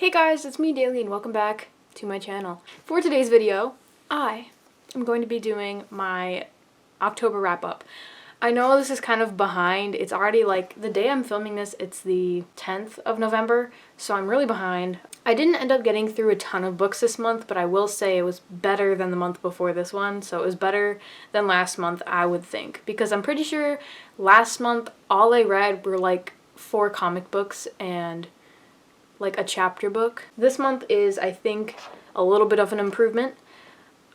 Hey guys, it's me Daily and welcome back to my channel. For today's video, I am going to be doing my October wrap-up. I know this is kind of behind. It's already like the day I'm filming this, it's the 10th of November, so I'm really behind. I didn't end up getting through a ton of books this month, but I will say it was better than the month before this one, so it was better than last month, I would think, because I'm pretty sure last month all I read were like 4 comic books and like a chapter book. This month is, I think, a little bit of an improvement.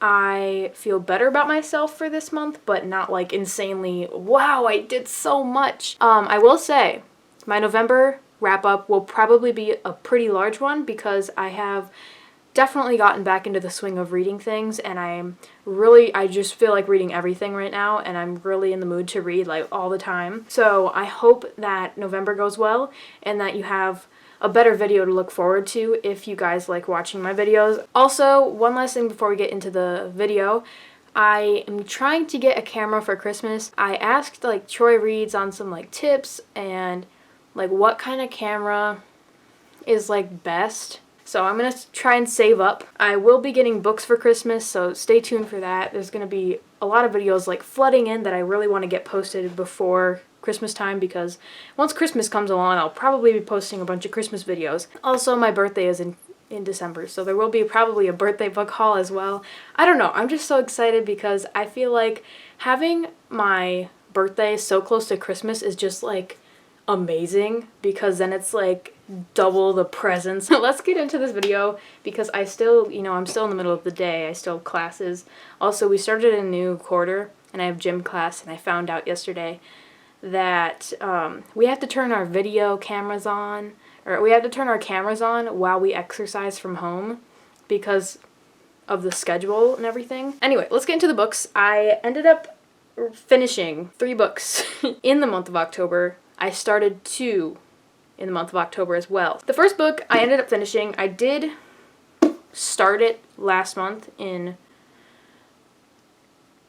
I feel better about myself for this month, but not like insanely, wow, I did so much. I will say my November wrap up will probably be a pretty large one because I have definitely gotten back into the swing of reading things, and I just feel like reading everything right now, and I'm really in the mood to read like all the time. So I hope that November goes well and that you have a better video to look forward to if you guys like watching my videos. Also, one last thing before we get into the video, I am trying to get a camera for Christmas. I asked like Troy Reeds on some like tips and like what kind of camera is like best. So I'm gonna try and save up. I will be getting books for Christmas, so stay tuned for that. There's gonna be a lot of videos like flooding in that I really want to get posted before Christmas time, because once Christmas comes along, I'll probably be posting a bunch of Christmas videos. Also, my birthday is in December, so there will be probably a birthday book haul as well. I don't know, I'm just so excited because I feel like having my birthday so close to Christmas is just like amazing, because then it's like double the presents. Let's get into this video because I'm still in the middle of the day. I still have classes. Also, we started a new quarter and I have gym class, and I found out yesterday that we have to turn our video cameras on, or we have to turn our cameras on while we exercise from home because of the schedule and everything. Anyway, let's get into the books. I ended up finishing 3 books in the month of October. I started 2 in the month of October as well. The first book I ended up finishing, I did start it last month in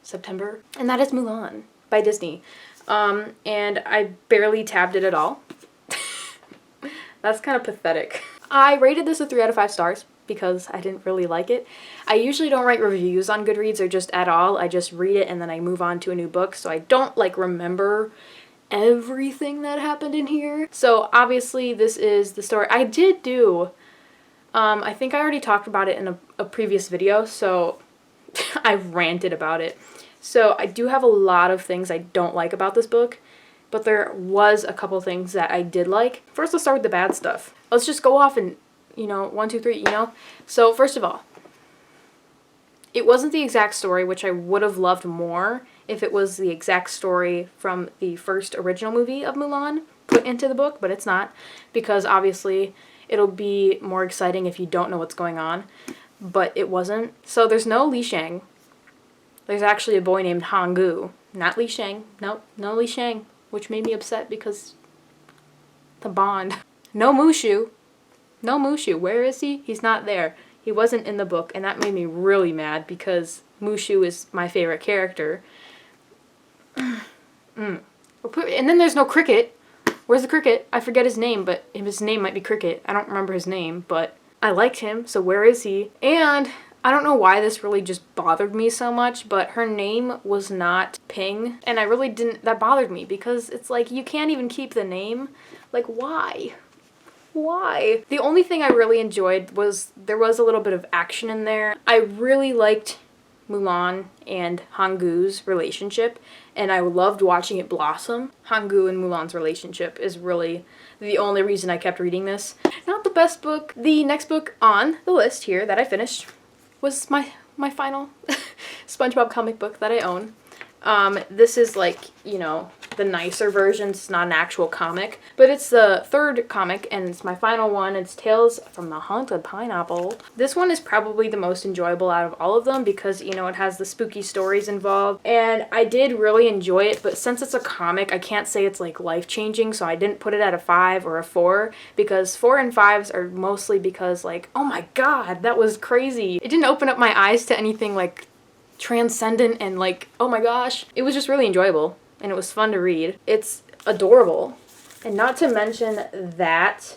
September, and that is Mulan by Disney. And I barely tabbed it at all. That's kind of pathetic. I rated this a 3 out of 5 stars because I didn't really like it. I usually don't write reviews on Goodreads or just at all. I just read it and then I move on to a new book, so I don't like remember everything that happened in here. So obviously this is the story. I did do, I think I already talked about it in a previous video, so I ranted about it. So I do have a lot of things I don't like about this book, but there was a couple things that I did like. First, let's start with the bad stuff. Let's just go off and, 1, 2, 3, So first of all, it wasn't the exact story, which I would have loved more if it was the exact story from the first original movie of Mulan put into the book, but it's not, because obviously it'll be more exciting if you don't know what's going on, but it wasn't. So there's no Li Shang. There's actually a boy named Hanggu, not Li Shang. Nope, no Li Shang, which made me upset because the bond. No Mushu. No Mushu. Where is he? He's not there. He wasn't in the book, and that made me really mad because Mushu is my favorite character. And then there's no Cricket. Where's the Cricket? I forget his name, but his name might be Cricket. I don't remember his name, but I liked him, so where is he? And I don't know why this really just bothered me so much, but her name was not Ping, and I really didn't, that bothered me because it's like, you can't even keep the name. Like, why? Why? The only thing I really enjoyed was there was a little bit of action in there. I really liked Mulan and Hanggu's relationship, and I loved watching it blossom. Hanggu and Mulan's relationship is really the only reason I kept reading this. Not the best book. The next book on the list here that I finished was my final SpongeBob comic book that I own. This is like, the nicer version. It's not an actual comic, but it's the 3rd comic, and it's my final one. It's Tales from the Haunted Pineapple. This one is probably the most enjoyable out of all of them because, it has the spooky stories involved, and I did really enjoy it, but since it's a comic, I can't say it's like life-changing, so I didn't put it at a 5 or a 4, because 4 and 5s are mostly because like, oh my god, that was crazy. It didn't open up my eyes to anything like transcendent and like, oh my gosh. It was just really enjoyable and it was fun to read. It's adorable. And not to mention that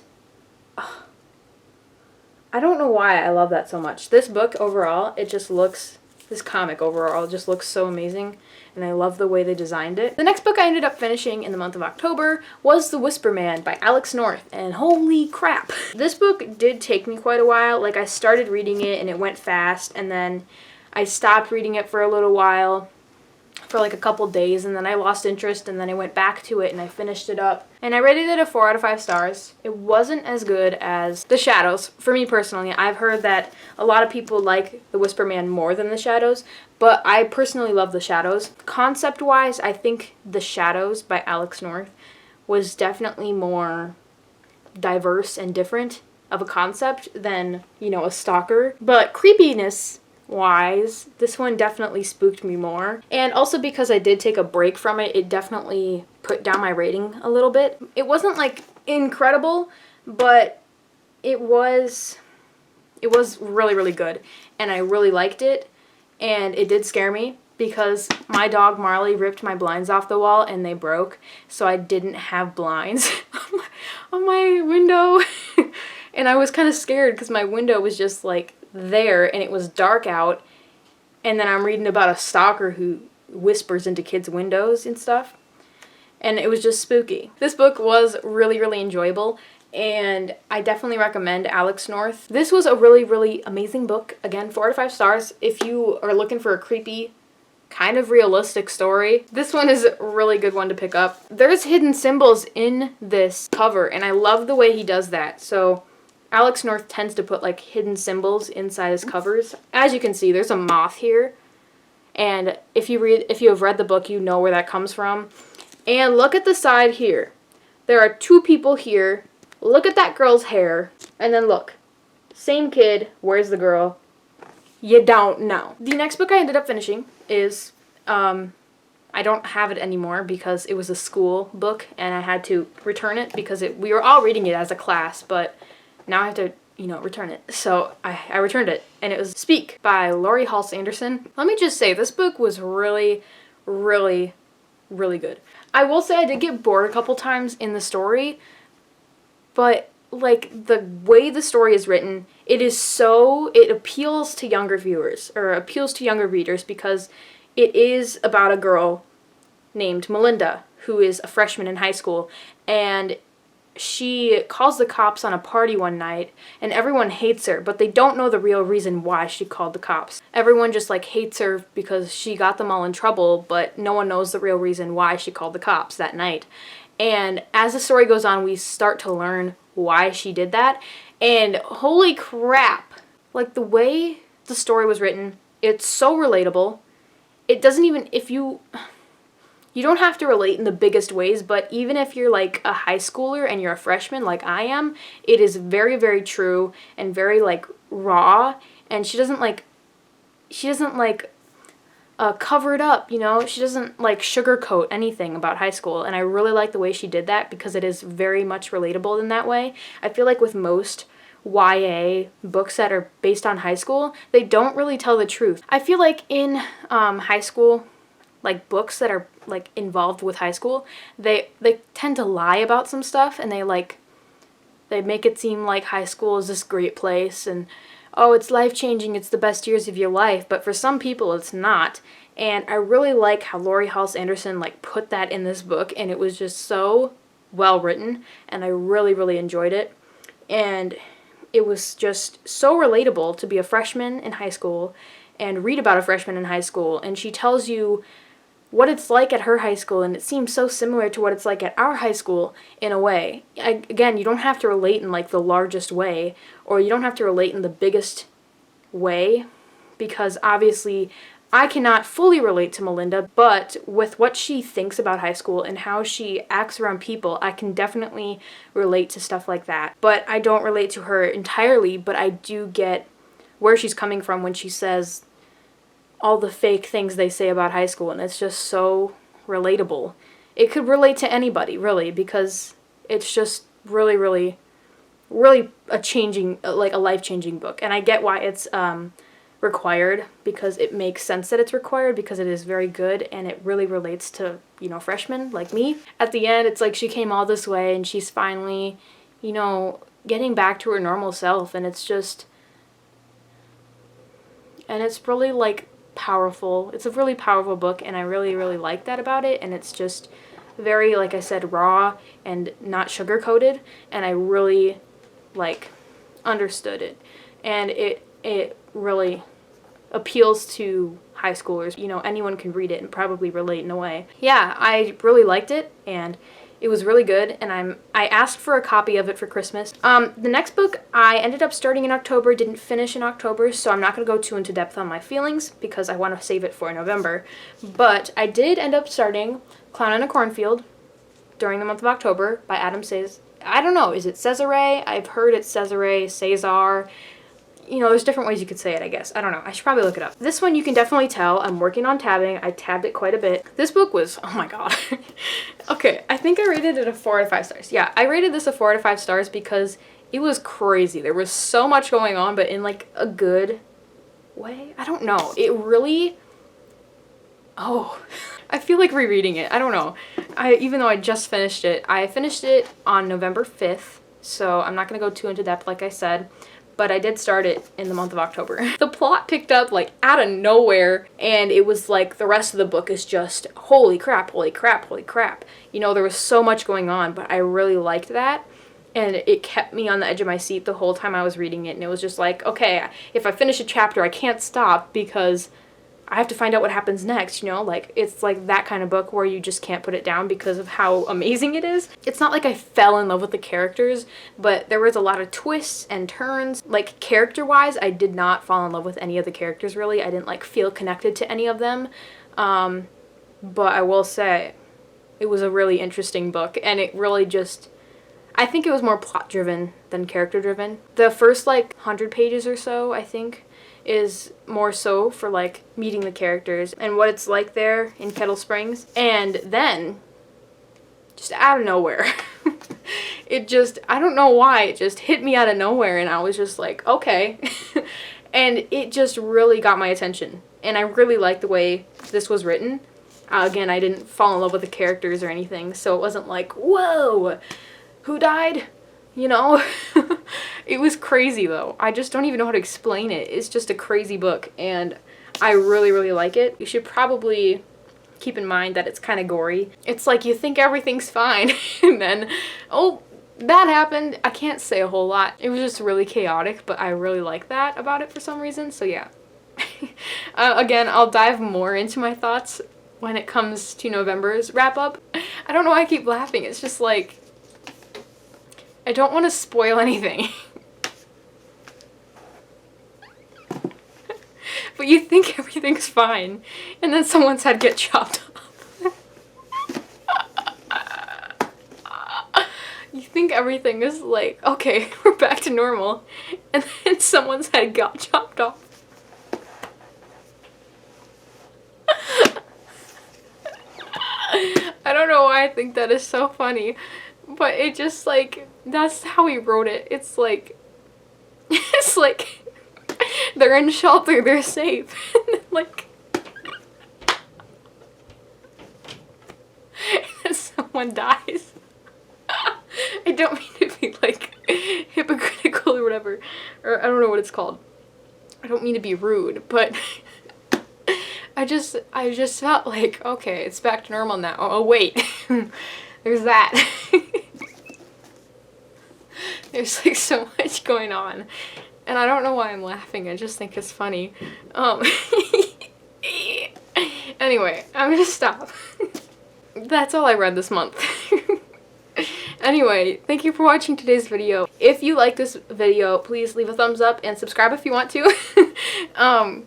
I don't know why I love that so much. This book overall, this comic overall just looks so amazing, and I love the way they designed it. The next book I ended up finishing in the month of October was The Whisper Man by Alex North, and holy crap. This book did take me quite a while. Like, I started reading it and it went fast, and then I stopped reading it for a little while, for like a couple days, and then I lost interest, and then I went back to it and I finished it up. And I rated it a 4 out of 5 stars. It wasn't as good as The Shadows. For me personally, I've heard that a lot of people like The Whisper Man more than The Shadows, but I personally love The Shadows. Concept-wise, I think The Shadows by Alex North was definitely more diverse and different of a concept than, you know, a stalker. But creepiness wise, this one definitely spooked me more. And also because I did take a break from it, it definitely put down my rating a little bit. It wasn't like incredible, but it was really, really good. And I really liked it. And it did scare me because my dog Marley ripped my blinds off the wall and they broke. So I didn't have blinds on my window. And I was kind of scared because my window was just like there and it was dark out, and then I'm reading about a stalker who whispers into kids' windows and stuff, and it was just spooky. This book was really, really enjoyable, and I definitely recommend Alex North. This was a really, really amazing book. Again, 4 out of 5 stars. If you are looking for a creepy, kind of realistic story, this one is a really good one to pick up. There's hidden symbols in this cover, and I love the way he does that. So Alex North tends to put like hidden symbols inside his covers. As you can see, there's a moth here. And if you have read the book, you know where that comes from. And look at the side here. There are 2 people here. Look at that girl's hair. And then look. Same kid. Where's the girl? You don't know. The next book I ended up finishing is, I don't have it anymore because it was a school book and I had to return it because we were all reading it as a class, but now I have to, you know, return it. So I returned it, and it was Speak by Laurie Halse Anderson. Let me just say, this book was really, really, really good. I will say I did get bored a couple times in the story, but like the way the story is written, it appeals to younger viewers, or appeals to younger readers, because it is about a girl named Melinda who is a freshman in high school, and she calls the cops on a party one night, and everyone hates her, but they don't know the real reason why she called the cops. Everyone just like hates her because she got them all in trouble, but no one knows the real reason why she called the cops that night. And as the story goes on, we start to learn why she did that, and holy crap, like the way the story was written, it's so relatable. It doesn't even, you don't have to relate in the biggest ways, but even if you're like a high schooler and you're a freshman like I am, it is very, very true and very like raw, and she doesn't cover it up, you know? She doesn't like sugarcoat anything about high school, and I really like the way she did that because it is very much relatable in that way. I feel like with most YA books that are based on high school, they don't really tell the truth. I feel like in high school, like books that are like involved with high school, they tend to lie about some stuff, and they make it seem like high school is this great place and oh, it's life-changing, it's the best years of your life, but for some people it's not. And I really like how Laurie Halse Anderson like put that in this book, and it was just so well written, and I really, really enjoyed it. And it was just so relatable to be a freshman in high school and read about a freshman in high school, and she tells you what it's like at her high school, and it seems so similar to what it's like at our high school in a way. Again, you don't have to relate in like the largest way, or you don't have to relate in the biggest way, because obviously I cannot fully relate to Melinda, but with what she thinks about high school and how she acts around people, I can definitely relate to stuff like that. But I don't relate to her entirely, but I do get where she's coming from when she says all the fake things they say about high school, and it's just so relatable. It could relate to anybody, really, because it's just really, really, really a life-changing book. And I get why it's required, because it makes sense that it's required, because it is very good, and it really relates to, you know, freshmen like me. At the end, it's like she came all this way, and she's finally, you know, getting back to her normal self, and it's just, and it's really like powerful. It's a really powerful book, and I really, really like that about it. And it's just very, like I said, raw and not sugar-coated, and I really like understood it. And it really appeals to high schoolers. You know, anyone can read it and probably relate in a way. Yeah, I really liked it, and it was really good, and I asked for a copy of it for Christmas. The next book I ended up starting in October, didn't finish in October, so I'm not going to go too into depth on my feelings because I want to save it for November. But I did end up starting Clown in a Cornfield during the month of October by Adam Says. I don't know, is it Cesare? I've heard it's Cesare, Cesar. You know, there's different ways you could say it, I guess. I don't know. I should probably look it up. This one you can definitely tell I'm working on tabbing. I tabbed it quite a bit. This book was, oh my god. Okay, I think I rated it a 4 out of 5 stars. Yeah, I rated this a 4 out of 5 stars because it was crazy. There was so much going on, but in like a good way. I don't know. It really, oh, I feel like rereading it. I don't know. Even though I just finished it, I finished it on November 5th, so I'm not going to go too into depth like I said. But I did start it in the month of October. The plot picked up like out of nowhere, and it was like the rest of the book is just holy crap, holy crap, holy crap. You know, there was so much going on, but I really liked that, and it kept me on the edge of my seat the whole time I was reading it. And it was just like, okay, if I finish a chapter, I can't stop because I have to find out what happens next, you know? Like, it's like that kind of book where you just can't put it down because of how amazing it is. It's not like I fell in love with the characters, but there was a lot of twists and turns. Like, character-wise, I did not fall in love with any of the characters, really. I didn't, like, feel connected to any of them. But I will say, it was a really interesting book, and it really just, I think it was more plot-driven than character-driven. The first, like, 100 pages or so, I think, is more so for like meeting the characters and what it's like there in Kettle Springs. And then just out of nowhere it just, I don't know why, it just hit me out of nowhere, and I was just like, okay. And it just really got my attention, and I really liked the way this was written. Again, I didn't fall in love with the characters or anything, so it wasn't like, whoa, who died? You know? It was crazy though. I just don't even know how to explain it. It's just a crazy book, and I really, really like it. You should probably keep in mind that it's kind of gory. It's like you think everything's fine, and then, oh, that happened. I can't say a whole lot. It was just really chaotic, but I really like that about it for some reason, so yeah. Again, I'll dive more into my thoughts when it comes to November's wrap-up. I don't know why I keep laughing. It's just like, I don't want to spoil anything. But you think everything's fine, and then someone's head get chopped off. You think everything is like, okay, we're back to normal, and then someone's head got chopped off. I don't know why I think that is so funny, but it just like, that's how he wrote it. It's like they're in shelter, they're safe. Like, and someone dies. I don't mean to be like hypocritical or whatever, or I don't know what it's called. I don't mean to be rude, but I just felt like, okay, it's back to normal now. Oh wait, there's that. There's like so much going on, and I don't know why I'm laughing. I just think it's funny. Anyway, I'm gonna stop. That's all I read this month. Anyway, thank you for watching today's video. If you like this video, please leave a thumbs up and subscribe if you want to.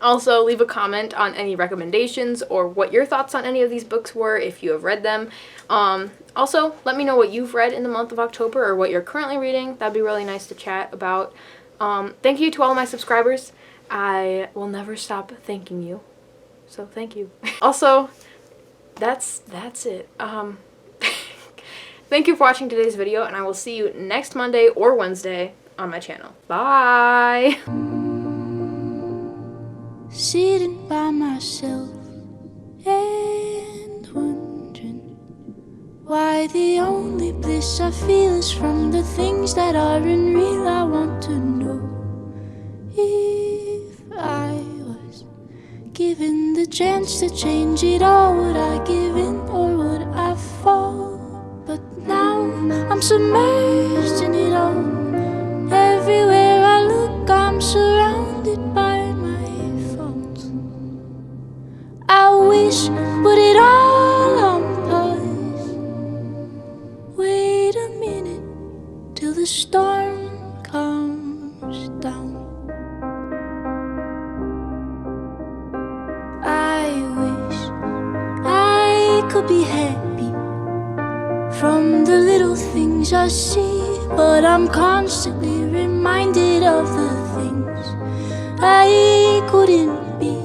Also, leave a comment on any recommendations or what your thoughts on any of these books were if you have read them. Also, let me know what you've read in the month of October or what you're currently reading. That'd be really nice to chat about. Thank you to all my subscribers. I will never stop thanking you. So thank you. Also, that's it. Thank you for watching today's video, and I will see you next Monday or Wednesday on my channel. Bye! Sitting by myself and wondering Why the only bliss I feel is from the things that aren't real. I want to know if I was given the chance to change it all, would I give in or would I fall? But now I'm submerged in it all. Everywhere I look, I'm surrounded by my faults. I wish, put it all on pause. Wait a minute till the storm comes down. I wish I could be happy from the little things I see, but I'm constantly reminded of the things I couldn't be.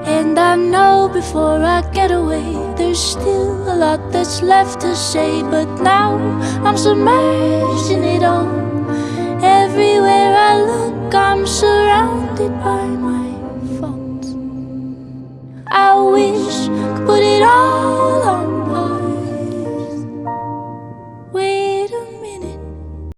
And I know before I get away, there's still a lot that's left to say. But now I'm submerged in it all.